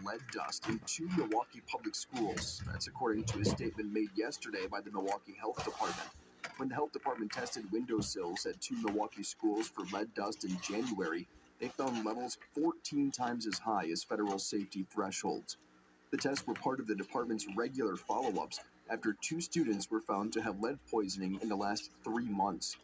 lead dust in 2 Milwaukee public schools. That's according to a statement made yesterday by the Milwaukee Health Department. When the health department tested windowsills at 2 Milwaukee schools for lead dust in January, they found levels 14 times as high as federal safety thresholds. The tests were part of the department's regular follow-ups after 2 students were found to have lead poisoning in the last 3 months.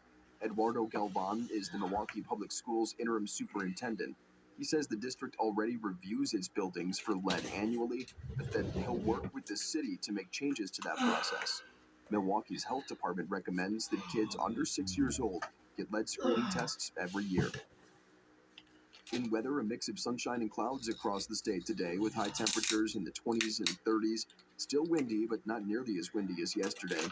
Eduardo Galvan is the Milwaukee Public Schools interim superintendent. He says the district already reviews its buildings for lead annually, but that he'll work with the city to make changes to that process. Milwaukee's health department recommends that kids under 6 years old get lead screening tests every year. In weather, a mix of sunshine and clouds across the state today, with high temperatures in the 20s and 30s. Still windy, but not nearly as windy as yesterday.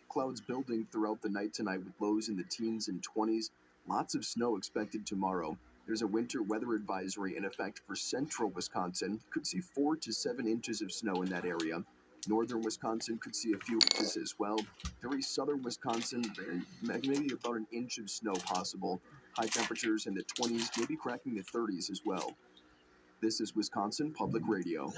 Clouds building throughout the night tonight with lows in the teens and 20s. Lots of snow expected tomorrow. There's a winter weather advisory in effect for central Wisconsin. Could see 4 to 7 inches of snow in that area. Northern Wisconsin could see a few inches as well. Very southern Wisconsin, maybe about an inch of snow possible. High temperatures in the 20s, maybe cracking the 30s as well. This is Wisconsin Public Radio.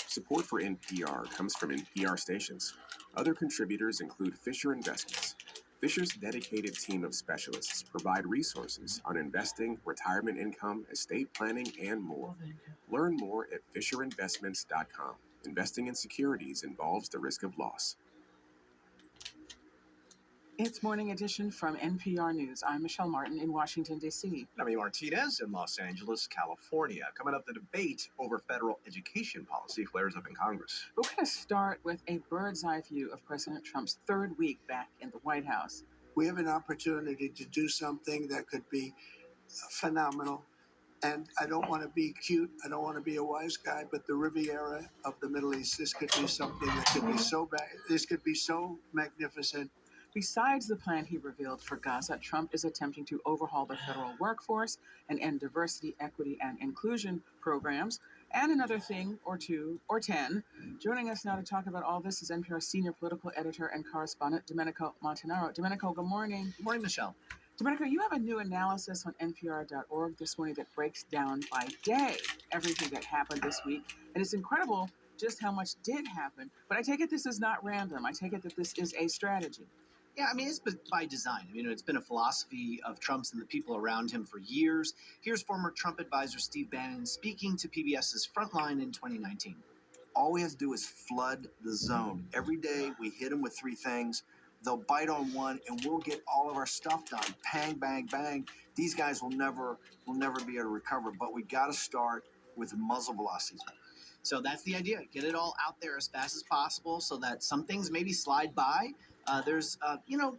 Support for NPR comes from NPR stations. Other contributors include Fisher Investments. Fisher's dedicated team of specialists provide resources on investing, retirement income, estate planning, and more. Learn more at FisherInvestments.com. Investing in securities involves the risk of loss. It's Morning Edition from NPR News. I'm Michelle Martin in Washington, D.C. I'm Amy Martinez in Los Angeles, California. Coming up, the debate over federal education policy flares up in Congress. We're going to start with a bird's eye view of President Trump's third week back in the White House. We have an opportunity to do something that could be phenomenal. And I don't want to be cute. I don't want to be a wise guy, but the Riviera of the Middle East, this could be something that could be so bad. This could be so magnificent. Besides the plan he revealed for Gaza, Trump is attempting to overhaul the federal workforce and end diversity, equity, and inclusion programs, and another thing or two or 10. Joining us now to talk about all this is NPR senior political editor and correspondent Domenico Montanaro. Domenico, good morning. Good morning, Michelle. Domenico, you have a new analysis on NPR.org this morning that breaks down by day everything that happened this week, and it's incredible just how much did happen. But I take it this is not random. I take it that this is a strategy. Yeah, I mean, it's by design. I mean, it's been a philosophy of Trump's and the people around him for years. Here's former Trump advisor Steve Bannon speaking to PBS's Frontline in 2019. All we have to do is flood the zone. Every day we hit them with 3 things. They'll bite on one, and we'll get all of our stuff done. Bang, bang, bang. These guys will never be able to recover. But we got to start with muzzle velocities. So that's the idea. Get it all out there as fast as possible so that some things maybe slide by. There's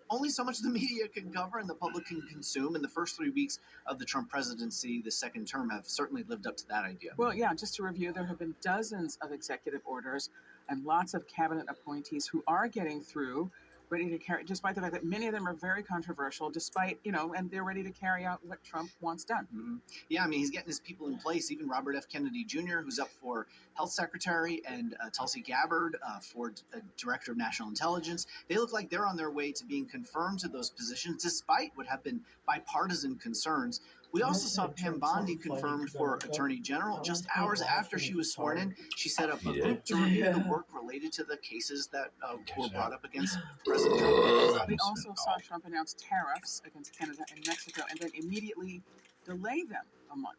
only so much the media can cover and the public can consume. And the first 3 weeks of the Trump presidency, the second term, have certainly lived up to that idea. Well, yeah, just to review, there have been dozens of executive orders and lots of cabinet appointees who are getting through, ready to carry, despite the fact that many of them are very controversial, and they're ready to carry out what Trump wants done. Mm-hmm. Yeah, I mean, he's getting his people in place. Even Robert F. Kennedy Jr., who's up for health secretary, and Tulsi Gabbard for director of national intelligence. They look like they're on their way to being confirmed to those positions, despite what have been bipartisan concerns. We also saw Pam Bondi confirmed for Attorney General just hours after she was sworn in. She set up a group to review the work related to the cases that were brought up against President Trump. We also saw Trump announce tariffs against Canada and Mexico and then immediately delay them a month.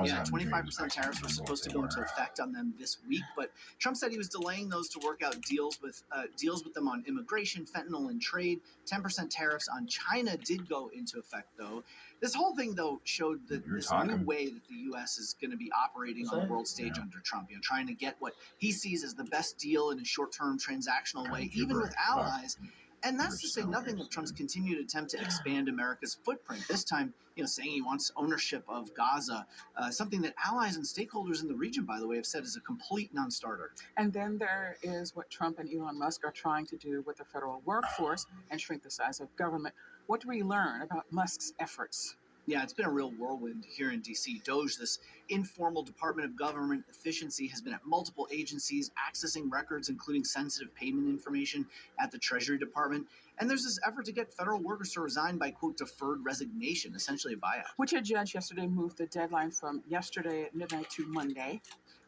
Yeah, 25% tariffs were supposed to go into effect on them this week, but Trump said he was delaying those to work out deals with them on immigration, fentanyl, and trade. 10% tariffs on China did go into effect, though. This whole thing, though, showed that this new way that the U.S. is going to be operating on the world stage under Trump, trying to get what he sees as the best deal in a short-term transactional way, even with allies. And that's to say nothing of Trump's continued attempt to expand America's footprint, this time, saying he wants ownership of Gaza, something that allies and stakeholders in the region, by the way, have said is a complete non-starter. And then there is what Trump and Elon Musk are trying to do with the federal workforce and shrink the size of government. What do we learn about Musk's efforts Yeah, it's been a real whirlwind here in DC. DOGE, this informal Department of Government Efficiency, has been at multiple agencies accessing records, including sensitive payment information at the Treasury Department. And there's this effort to get federal workers to resign by, quote, deferred resignation, essentially a buyout. Which a judge yesterday moved the deadline from yesterday at midnight to Monday.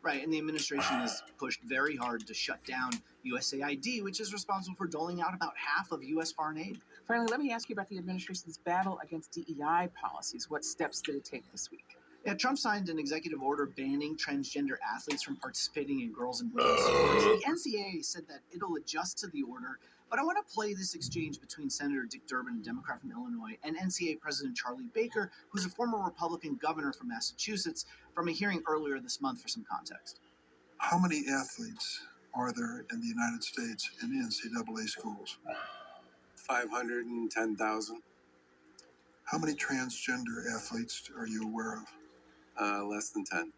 Right, and the administration has pushed very hard to shut down USAID, which is responsible for doling out about half of U.S. foreign aid. Finally, let me ask you about the administration's battle against DEI policies. What steps did it take this week? Yeah, Trump signed an executive order banning transgender athletes from participating in girls and women's sports. The NCAA said that it'll adjust to the order, but I want to play this exchange between Senator Dick Durbin, a Democrat from Illinois, and NCAA President Charlie Baker, who's a former Republican governor from Massachusetts, from a hearing earlier this month for some context. How many athletes are there in the United States in NCAA schools? 510,000. How many transgender athletes are you aware of? Less than 10.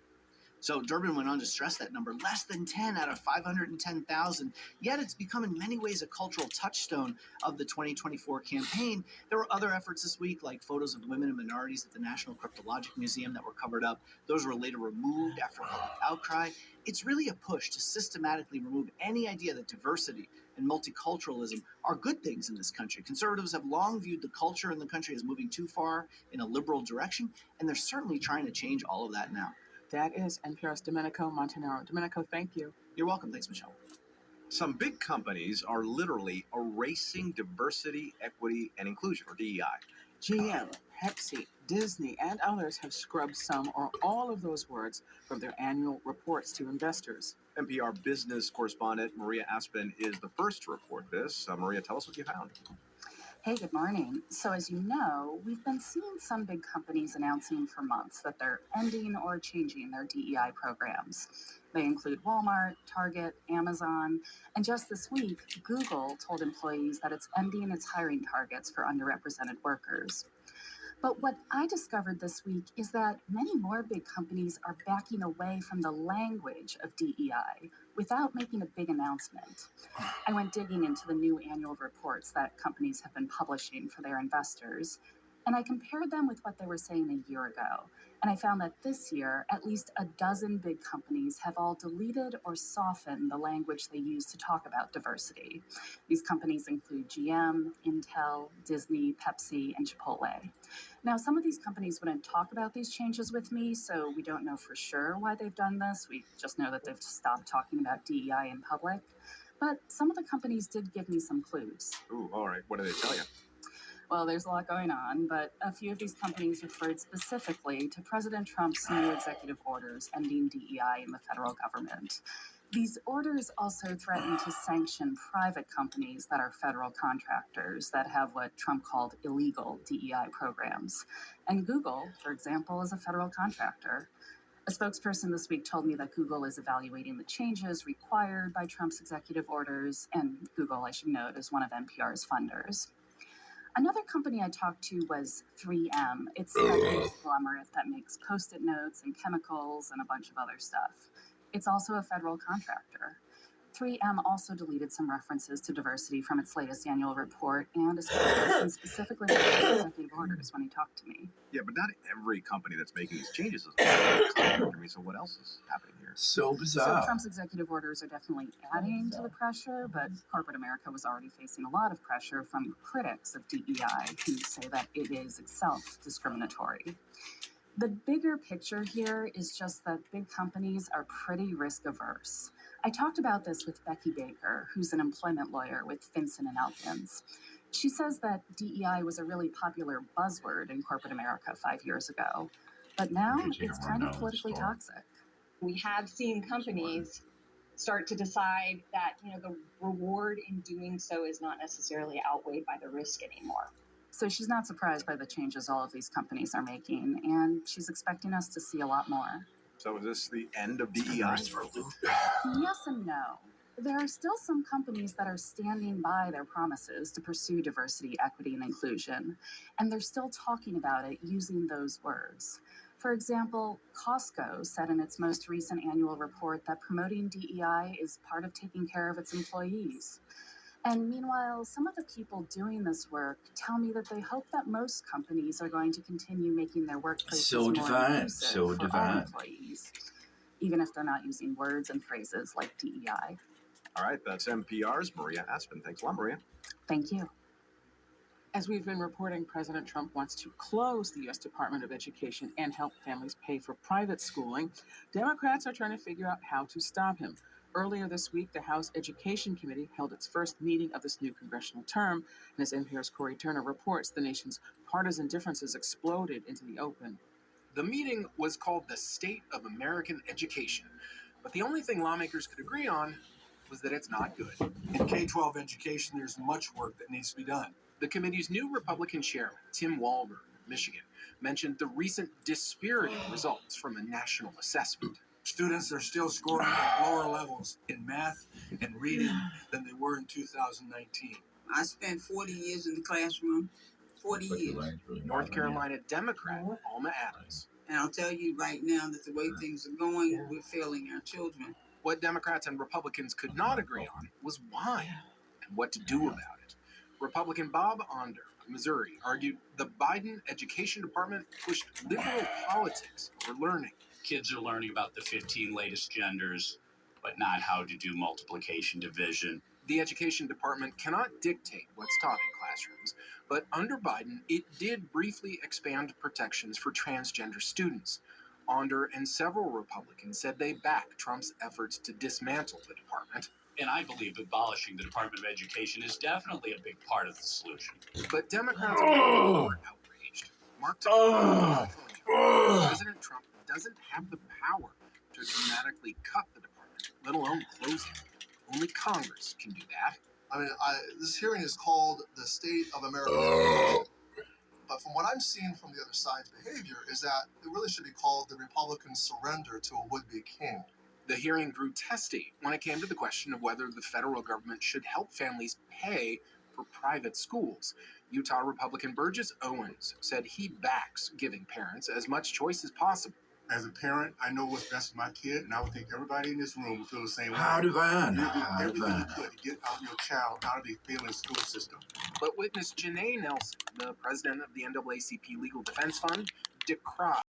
So Durbin went on to stress that number, less than 10 out of 510,000. Yet it's become in many ways a cultural touchstone of the 2024 campaign. There were other efforts this week, like photos of women and minorities at the National Cryptologic Museum that were covered up. Those were later removed after public outcry. It's really a push to systematically remove any idea that diversity and multiculturalism are good things in this country. Conservatives have long viewed the culture in the country as moving too far in a liberal direction, and they're certainly trying to change all of that now. That is NPR's Domenico Montanaro. Domenico, thank you. You're welcome. Thanks, Michelle. Some big companies are literally erasing diversity, equity, and inclusion, or DEI. GM, Pepsi, Disney, and others have scrubbed some or all of those words from their annual reports to investors. NPR business correspondent Maria Aspen is the first to report this. Maria, tell us what you found. Hey, good morning. So as you know, we've been seeing some big companies announcing for months that they're ending or changing their DEI programs. They include Walmart, Target, Amazon, and just this week, Google told employees that it's ending its hiring targets for underrepresented workers. But what I discovered this week is that many more big companies are backing away from the language of DEI without making a big announcement. I went digging into the new annual reports that companies have been publishing for their investors, and I compared them with what they were saying a year ago. And I found that this year, at least a dozen big companies have all deleted or softened the language they use to talk about diversity. These companies include GM, Intel, Disney, Pepsi, and Chipotle. Now, some of these companies wouldn't talk about these changes with me, so we don't know for sure why they've done this. We just know that they've stopped talking about DEI in public. But some of the companies did give me some clues. Ooh, all right. What did they tell you? Well, there's a lot going on, but a few of these companies referred specifically to President Trump's new executive orders ending DEI in the federal government. These orders also threaten to sanction private companies that are federal contractors that have what Trump called illegal DEI programs. And Google, for example, is a federal contractor. A spokesperson this week told me that Google is evaluating the changes required by Trump's executive orders, and Google, I should note, is one of NPR's funders. Another company I talked to was 3M. It's a conglomerate that makes Post-it notes and chemicals and a bunch of other stuff. It's also a federal contractor. 3M also deleted some references to diversity from its latest annual report, and a spokesperson specifically referred executive orders when he talked to me. Yeah, but not every company that's making these changes is a contractor. So what else is happening here? So bizarre. So Trump's executive orders are definitely adding to the pressure, but corporate America was already facing a lot of pressure from critics of DEI who say that it is itself discriminatory. The bigger picture here is just that big companies are pretty risk averse. I talked about this with Becky Baker, who's an employment lawyer with Finson and Elkins. She says that DEI was a really popular buzzword in corporate America 5 years ago, but now it's kind of politically toxic. We have seen companies start to decide that, the reward in doing so is not necessarily outweighed by the risk anymore. So she's not surprised by the changes all of these companies are making, and she's expecting us to see a lot more. So is this the end of DEI? Yes and no. There are still some companies that are standing by their promises to pursue diversity, equity, and inclusion, and they're still talking about it using those words. For example, Costco said in its most recent annual report that promoting DEI is part of taking care of its employees. And meanwhile, some of the people doing this work tell me that they hope that most companies are going to continue making their workplaces more inclusive for all employees, even if they're not using words and phrases like DEI. All right, that's NPR's Maria Aspen. Thanks a lot, Maria. Thank you. As we've been reporting, President Trump wants to close the U.S. Department of Education and help families pay for private schooling. Democrats are trying to figure out how to stop him. Earlier this week, the House Education Committee held its first meeting of this new congressional term, and as NPR's Corey Turner reports, the nation's partisan differences exploded into the open. The meeting was called the State of American Education, but the only thing lawmakers could agree on was that it's not good. In K-12 education, there's much work that needs to be done. The committee's new Republican chairman, Tim Walberg of Michigan, mentioned the recent dispiriting results from a national assessment. Students are still scoring at lower levels in math and reading than they were in 2019. I spent 40 years in the classroom, 40 years. North Carolina Democrat Alma Adams. And I'll tell you right now that the way things are going, we're failing our children. What Democrats and Republicans could not agree on was why and what to do about it. Republican Bob Onder of Missouri argued the Biden Education Department pushed liberal politics over learning. Kids are learning about the 15 latest genders, but not how to do multiplication, division. The Education Department cannot dictate what's taught in classrooms, but under Biden, it did briefly expand protections for transgender students. Onder and several Republicans said they back Trump's efforts to dismantle the department. And I believe abolishing the Department of Education is definitely a big part of the solution. But Democrats are outraged. Mark Tucker, President Trump doesn't have the power to dramatically cut the department, let alone close it. Only Congress can do that. I mean, this hearing is called the State of American Education. But from what I'm seeing from the other side's behavior is that it really should be called the Republican surrender to a would-be king. The hearing grew testy when it came to the question of whether the federal government should help families pay for private schools. Utah Republican Burgess Owens said he backs giving parents as much choice as possible. As a parent, I know what's best for my kid, and I would think everybody in this room would feel the same way. How divine. You do everything you could to get out your child out of the failing school system. But witness Janae Nelson, the president of the NAACP Legal Defense Fund, decried